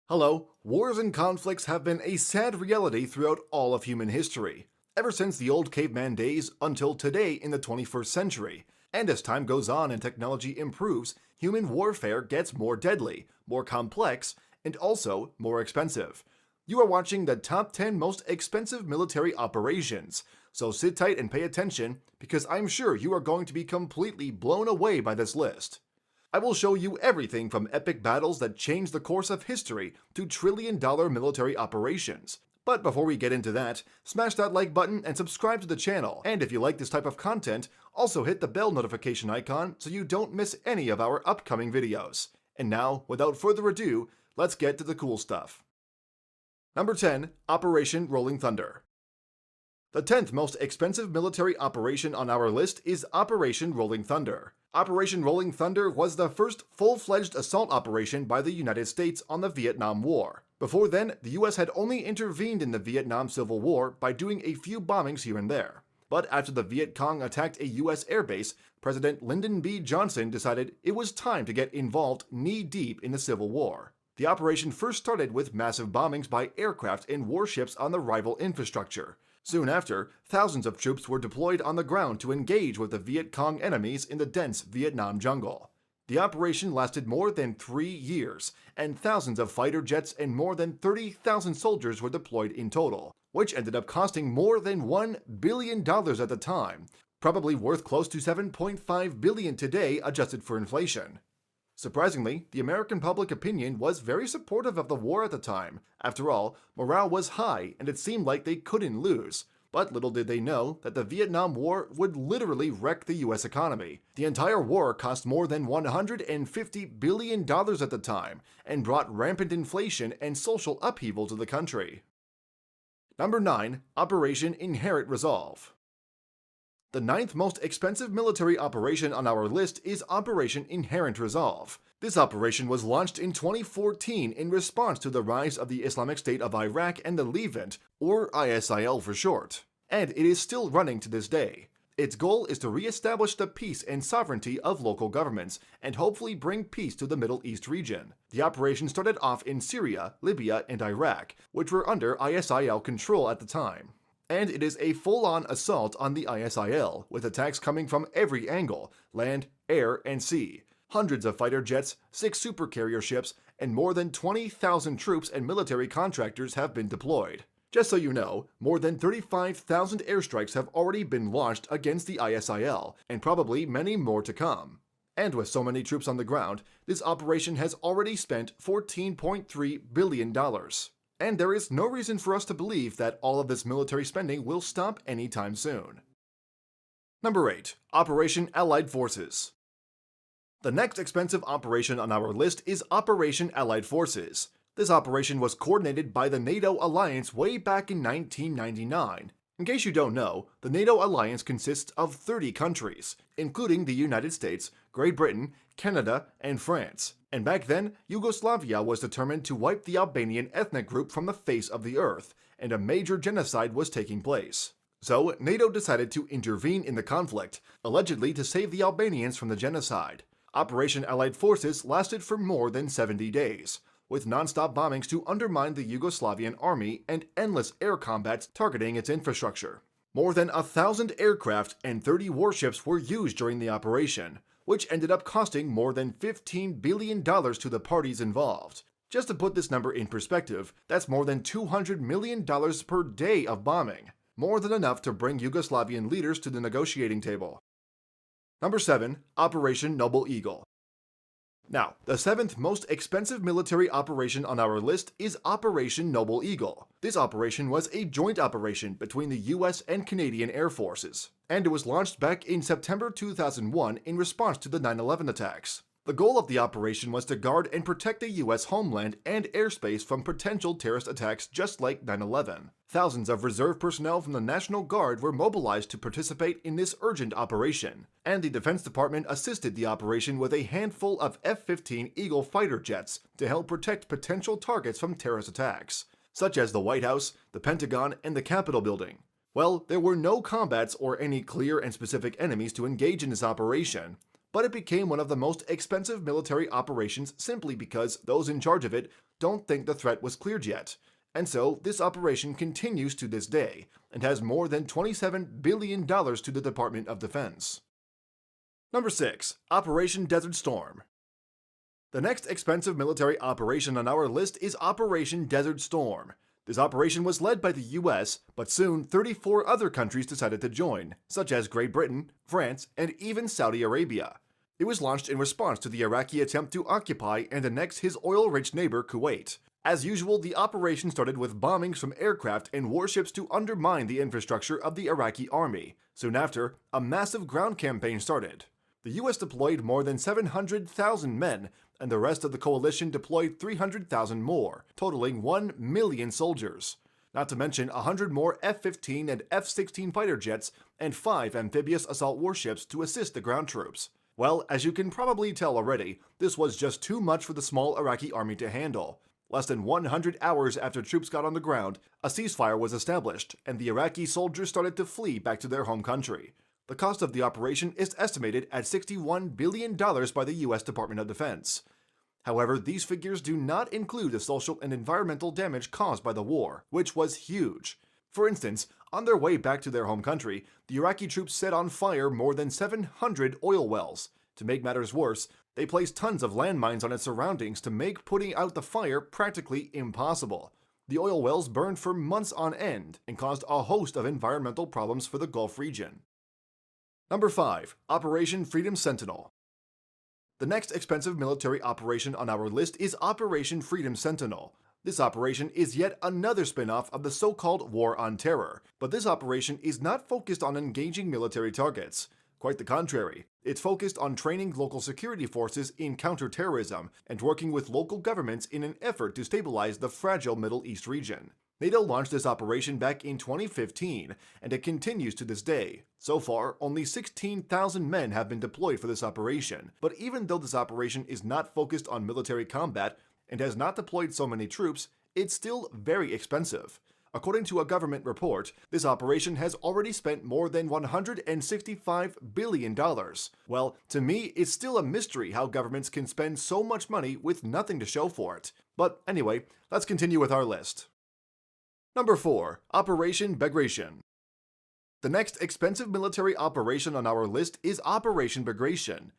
Hello, wars and conflicts have been a sad reality throughout all of human history, ever since the old caveman days until today in the 21st century. And as time goes on and technology improves, human warfare gets more deadly, more complex, and also more expensive. You are watching the top 10 most expensive military operations, so sit tight and pay attention because I'm sure you are going to be completely blown away by this list. I will show you everything from epic battles that changed the course of history to trillion-dollar military operations. But before we get into that, smash that like button and subscribe to the channel. And if you like this type of content, also hit the bell notification icon so you don't miss any of our upcoming videos. And now, without further ado, let's get to the cool stuff. Number 10. Operation Rolling Thunder. The 10th most expensive military operation on our list is Operation Rolling Thunder. Operation Rolling Thunder was the first full-fledged assault operation by the United States on the Vietnam War. Before then, the US had only intervened in the Vietnam Civil War by doing a few bombings here and there. But after the Viet Cong attacked a US airbase, President Lyndon B. Johnson decided it was time to get involved knee-deep in the Civil War. The operation first started with massive bombings by aircraft and warships on the rival infrastructure. Soon after, thousands of troops were deployed on the ground to engage with the Viet Cong enemies in the dense Vietnam jungle. The operation lasted more than 3 years, and thousands of fighter jets and more than 30,000 soldiers were deployed in total, which ended up costing more than $1 billion at the time, probably worth close to $7.5 billion today adjusted for inflation. Surprisingly, the American public opinion was very supportive of the war at the time. After all, morale was high and it seemed like they couldn't lose. But little did they know that the Vietnam War would literally wreck the US economy. The entire war cost more than $150 billion at the time and brought rampant inflation and social upheaval to the country. Number 9. Operation Inherent Resolve. The 9th most expensive military operation on our list is Operation Inherent Resolve. This operation was launched in 2014 in response to the rise of the Islamic State of Iraq and the Levant, or ISIL for short, and it is still running to this day. Its goal is to re-establish the peace and sovereignty of local governments and hopefully bring peace to the Middle East region. The operation started off in Syria, Libya, and Iraq, which were under ISIL control at the time. And it is a full-on assault on the ISIL, with attacks coming from every angle: land, air, and sea. Hundreds of fighter jets, 6 supercarrier ships, and more than 20,000 troops and military contractors have been deployed. Just so you know, more than 35,000 airstrikes have already been launched against the ISIL, and probably many more to come. And with so many troops on the ground, this operation has already spent $14.3 billion. And there is no reason for us to believe that all of this military spending will stop anytime soon. Number 8. Operation Allied Forces. The next expensive operation on our list is Operation Allied Forces. This operation was coordinated by the NATO alliance way back in 1999. In case you don't know, the NATO alliance consists of 30 countries, including the United States, Great Britain, Canada, and France. And back then, Yugoslavia was determined to wipe the Albanian ethnic group from the face of the earth, and a major genocide was taking place. So, NATO decided to intervene in the conflict, allegedly to save the Albanians from the genocide. Operation Allied Forces lasted for more than 70 days, with non-stop bombings to undermine the Yugoslavian army and endless air combats targeting its infrastructure. More than 1,000 aircraft and 30 warships were used during the operation, which ended up costing more than $15 billion to the parties involved. Just to put this number in perspective, that's more than $200 million per day of bombing, more than enough to bring Yugoslavian leaders to the negotiating table. Number 7. Operation Noble Eagle. Now, the 7th most expensive military operation on our list is Operation Noble Eagle. This operation was a joint operation between the US and Canadian Air Forces, and it was launched back in September 2001 in response to the 9/11 attacks. The goal of the operation was to guard and protect the US homeland and airspace from potential terrorist attacks just like 9/11. Thousands of reserve personnel from the National Guard were mobilized to participate in this urgent operation, and the Defense Department assisted the operation with a handful of F-15 Eagle fighter jets to help protect potential targets from terrorist attacks, such as the White House, the Pentagon, and the Capitol building. Well, there were no combats or any clear and specific enemies to engage in this operation, but it became one of the most expensive military operations simply because those in charge of it don't think the threat was cleared yet, and so this operation continues to this day and has more than $27 billion to the Department of Defense. Number 6. Operation Desert Storm. The next expensive military operation on our list is Operation Desert Storm. This operation was led by the US, but soon 34 other countries decided to join, such as Great Britain, France, and even Saudi Arabia. It was launched in response to the Iraqi attempt to occupy and annex his oil-rich neighbor Kuwait. As usual, the operation started with bombings from aircraft and warships to undermine the infrastructure of the Iraqi army. Soon after, a massive ground campaign started. The US deployed more than 700,000 men, and the rest of the coalition deployed 300,000 more, totaling 1 million soldiers. Not to mention 100 more F-15 and F-16 fighter jets and 5 amphibious assault warships to assist the ground troops. Well, as you can probably tell already, this was just too much for the small Iraqi army to handle. Less than 100 hours after troops got on the ground, a ceasefire was established, and the Iraqi soldiers started to flee back to their home country. The cost of the operation is estimated at $61 billion by the US Department of Defense. However, these figures do not include the social and environmental damage caused by the war, which was huge. For instance, on their way back to their home country, the Iraqi troops set on fire more than 700 oil wells. To make matters worse, they placed tons of landmines on its surroundings to make putting out the fire practically impossible. The oil wells burned for months on end and caused a host of environmental problems for the Gulf region. Number 5. Operation Freedom Sentinel. The next expensive military operation on our list is Operation Freedom Sentinel. This operation is yet another spin-off of the so-called War on Terror, but this operation is not focused on engaging military targets. Quite the contrary, it's focused on training local security forces in counterterrorism and working with local governments in an effort to stabilize the fragile Middle East region. NATO launched this operation back in 2015, and it continues to this day. So far, only 16,000 men have been deployed for this operation, but even though this operation is not focused on military combat and has not deployed so many troops, it's still very expensive. According to a government report, this operation has already spent more than $165 billion. Well, to me, it's still a mystery how governments can spend so much money with nothing to show for it. But anyway, let's continue with our list. Number 4. Operation Bagration. The next expensive military operation on our list is Operation Bagration.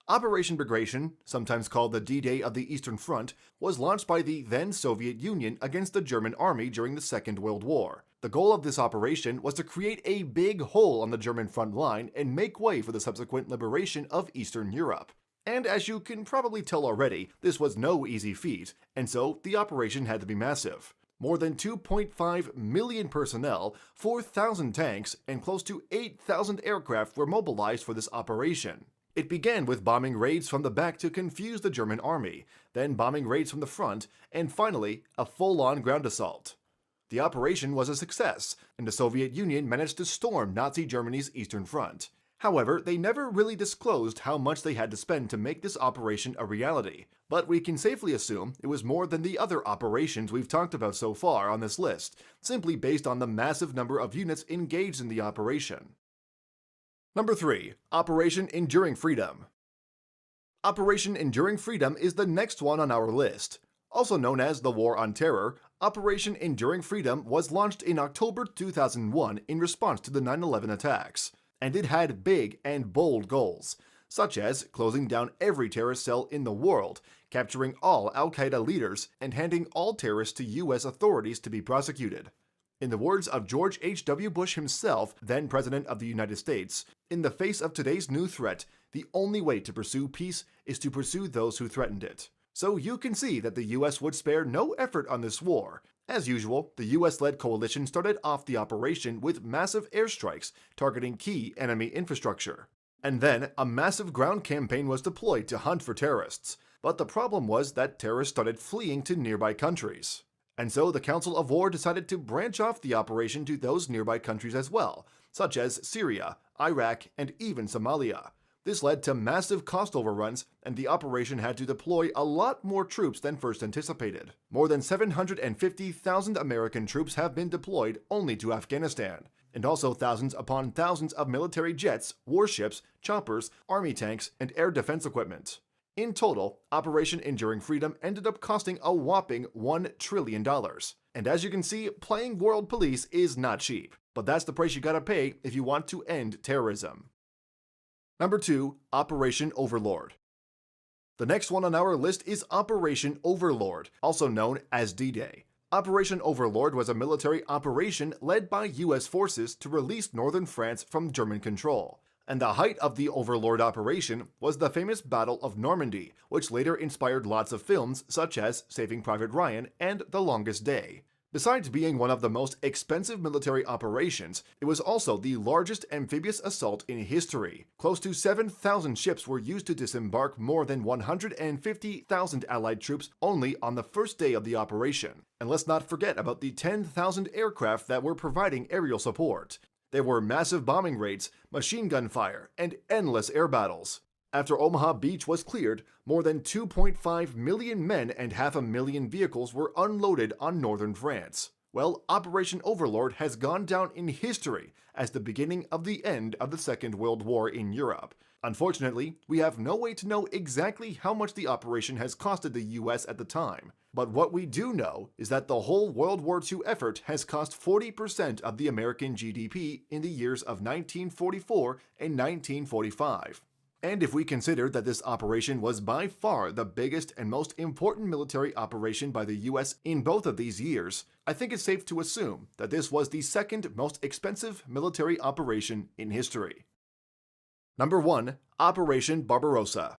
Operation Bagration, sometimes called the D-Day of the Eastern Front, was launched by the then Soviet Union against the German army during the Second World War. The goal of this operation was to create a big hole on the German front line and make way for the subsequent liberation of Eastern Europe. And as you can probably tell already, this was no easy feat, and so the operation had to be massive. More than 2.5 million personnel, 4,000 tanks, and close to 8,000 aircraft were mobilized for this operation. It began with bombing raids from the back to confuse the German army, then bombing raids from the front, and finally, a full-on ground assault. The operation was a success, and the Soviet Union managed to storm Nazi Germany's Eastern Front. However, they never really disclosed how much they had to spend to make this operation a reality, but we can safely assume it was more than the other operations we've talked about so far on this list, simply based on the massive number of units engaged in the operation. Number 3. Operation Enduring Freedom. Operation Enduring Freedom is the next one on our list. Also known as the War on Terror, Operation Enduring Freedom was launched in October 2001 in response to the 9/11 attacks. And it had big and bold goals, such as closing down every terrorist cell in the world, capturing all al-Qaeda leaders, and handing all terrorists to US authorities to be prosecuted. In the words of George H.W. Bush himself, then President of the United States, in the face of today's new threat, the only way to pursue peace is to pursue those who threatened it. So you can see that the US would spare no effort on this war. As usual, the US-led coalition started off the operation with massive airstrikes targeting key enemy infrastructure. And then, a massive ground campaign was deployed to hunt for terrorists. But the problem was that terrorists started fleeing to nearby countries. And so the Council of War decided to branch off the operation to those nearby countries as well, such as Syria, Iraq, and even Somalia. This led to massive cost overruns, and the operation had to deploy a lot more troops than first anticipated. More than 750,000 American troops have been deployed only to Afghanistan, and also thousands upon thousands of military jets, warships, choppers, army tanks, and air defense equipment. In total, Operation Enduring Freedom ended up costing a whopping $1 trillion. And as you can see, playing world police is not cheap, but that's the price you gotta pay if you want to end terrorism. Number 2. Operation Overlord. The next one on our list is Operation Overlord, also known as D-Day. Operation Overlord was a military operation led by US forces to release northern France from German control. And the height of the Overlord operation was the famous Battle of Normandy, which later inspired lots of films such as Saving Private Ryan and The Longest Day. Besides being one of the most expensive military operations, it was also the largest amphibious assault in history. Close to 7,000 ships were used to disembark more than 150,000 Allied troops only on the first day of the operation. And let's not forget about the 10,000 aircraft that were providing aerial support. There were massive bombing raids, machine gun fire, and endless air battles. After Omaha Beach was cleared, more than 2.5 million men and 500,000 vehicles were unloaded on northern France. Well, Operation Overlord has gone down in history as the beginning of the end of the Second World War in Europe. Unfortunately, we have no way to know exactly how much the operation has costed the US at the time. But what we do know is that the whole World War II effort has cost 40% of the American GDP in the years of 1944 and 1945. And if we consider that this operation was by far the biggest and most important military operation by the US in both of these years, I think it's safe to assume that this was the second most expensive military operation in history. Number 1. Operation Barbarossa.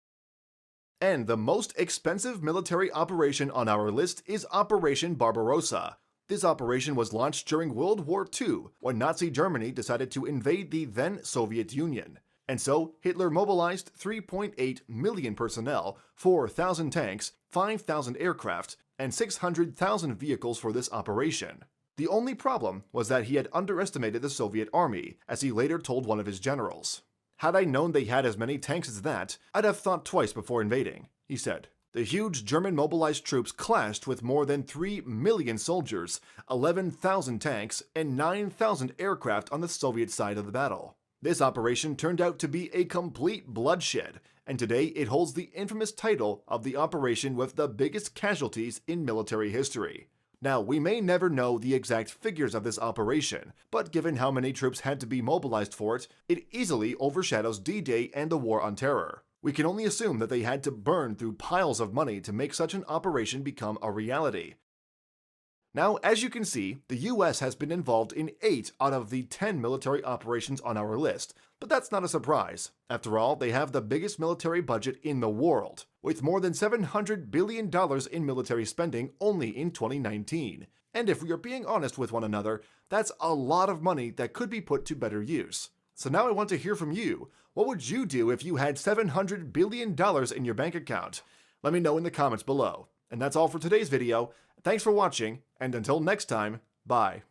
And the most expensive military operation on our list is Operation Barbarossa. This operation was launched during World War II when Nazi Germany decided to invade the then Soviet Union. And so, Hitler mobilized 3.8 million personnel, 4,000 tanks, 5,000 aircraft, and 600,000 vehicles for this operation. The only problem was that he had underestimated the Soviet army, as he later told one of his generals. "Had I known they had as many tanks as that, I'd have thought twice before invading," he said. The huge German mobilized troops clashed with more than 3 million soldiers, 11,000 tanks, and 9,000 aircraft on the Soviet side of the battle. This operation turned out to be a complete bloodshed, and today it holds the infamous title of the operation with the biggest casualties in military history. Now, we may never know the exact figures of this operation, but given how many troops had to be mobilized for it, it easily overshadows D-Day and the War on Terror. We can only assume that they had to burn through piles of money to make such an operation become a reality. Now, as you can see, the US has been involved in 8 out of the 10 military operations on our list, but that's not a surprise. After all, they have the biggest military budget in the world, with more than $700 billion in military spending only in 2019. And if we are being honest with one another, that's a lot of money that could be put to better use. So now I want to hear from you. What would you do if you had $700 billion in your bank account? Let me know in the comments below. And that's all for today's video. Thanks for watching, and until next time, bye.